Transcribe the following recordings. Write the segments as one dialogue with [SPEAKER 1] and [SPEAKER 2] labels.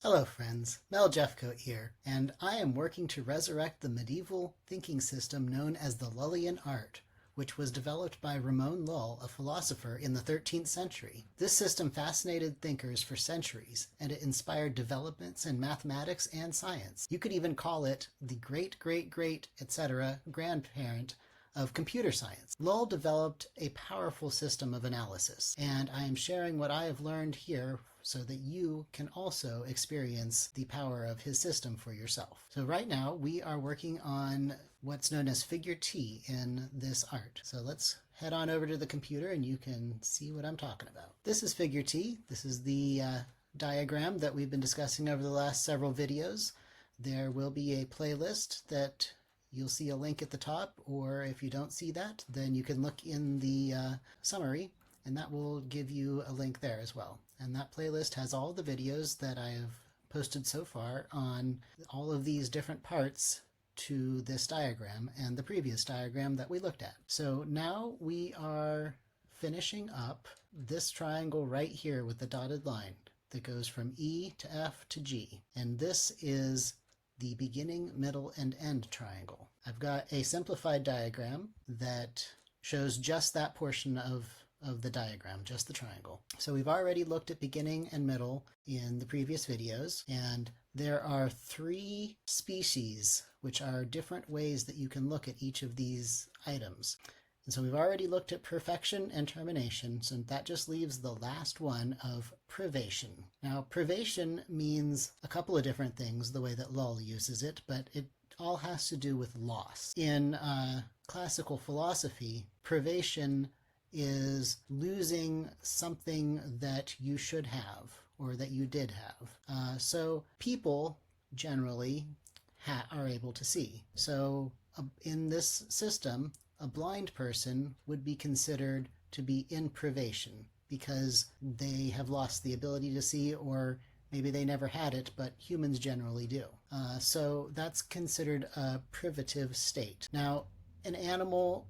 [SPEAKER 1] Hello friends, Mel Jeffcoat here, and I am working to resurrect the medieval thinking system known as the Lullian Art, which was developed by Ramon Llull, a philosopher in the 13th century. This system fascinated thinkers for centuries, and it inspired developments in mathematics and science. You could even call it the great-great-great, etc. grandparent of computer science. Llull developed a powerful system of analysis, and I am sharing what I have learned here so that you can also experience the power of his system for yourself. So right now we are working on what's known as figure T in this art. So let's head on over to the computer and you can see what I'm talking about. This is figure T. This is the diagram that we've been discussing over the last several videos. There will be a playlist that you'll see a link at the top, or if you don't see that, then you can look in the summary and that will give you a link there as well. And that playlist has all the videos that I have posted so far on all of these different parts to this diagram and the previous diagram that we looked at. So now we are finishing up this triangle right here with the dotted line that goes from E to F to G. And this is the beginning, middle, and end triangle. I've got a simplified diagram that shows just that portion of the diagram, just the triangle. So we've already looked at beginning and middle in the previous videos, and there are three species, which are different ways that you can look at each of these items. And so we've already looked at perfection and termination, so that just leaves the last one of privation. Now, privation means a couple of different things, the way that Llull uses it, but it all has to do with loss. In classical philosophy, privation is losing something that you should have or that you did have. So people generally are able to see. So in this system, a blind person would be considered to be in privation because they have lost the ability to see, or maybe they never had it, but humans generally do. So that's considered a privative state. Now, an animal,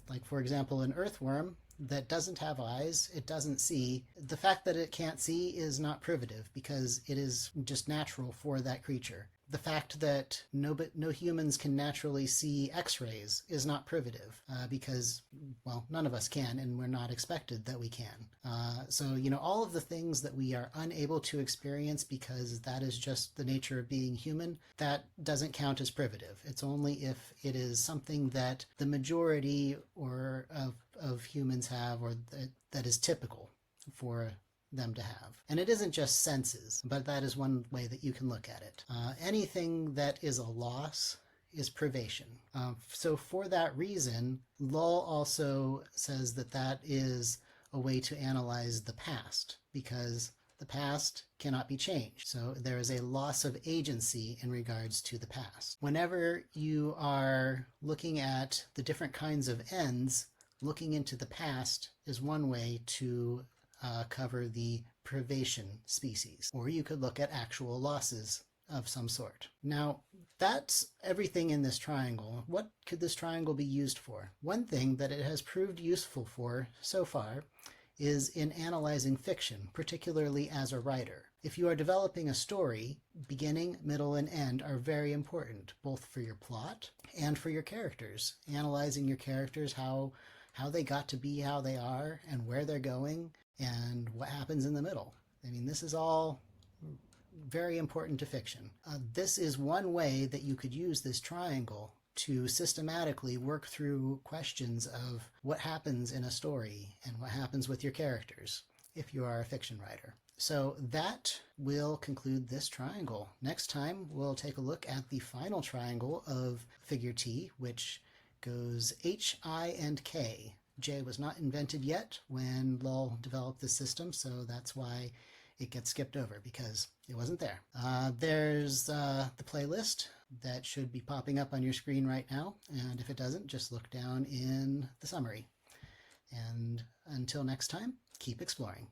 [SPEAKER 1] like for example an earthworm that doesn't have eyes, it doesn't see, the fact that it can't see is not privative because it is just natural for that creature. The fact that no humans can naturally see x-rays is not privative because, well, none of us can, and we're not expected that we can. So, you know, all of the things that we are unable to experience because that is just the nature of being human, that doesn't count as privative. It's only if it is something that the majority of humans have, or that is typical for them to have. And it isn't just senses, but that is one way that you can look at it. Anything that is a loss is privation. So for that reason, Llull also says that that is a way to analyze the past, because the past cannot be changed. So there is a loss of agency in regards to the past. Whenever you are looking at the different kinds of ends, looking into the past is one way to cover the privation species, or you could look at actual losses of some sort. Now, that's everything in this triangle. What could this triangle be used for? One thing that it has proved useful for so far is in analyzing fiction, particularly as a writer. If you are developing a story, beginning, middle, and end are very important, both for your plot and for your characters. Analyzing your characters, how they got to be how they are, and where they're going, and what happens in the middle. I mean, this is all very important to fiction. This is one way that you could use this triangle to systematically work through questions of what happens in a story and what happens with your characters if you are a fiction writer. So that will conclude this triangle. Next time, we'll take a look at the final triangle of figure T, which goes H, I, and K. J was not invented yet when Llull developed this system, so that's why it gets skipped over, because it wasn't there. There's the playlist that should be popping up on your screen right now, and if it doesn't, just look down in the summary. And until next time, keep exploring.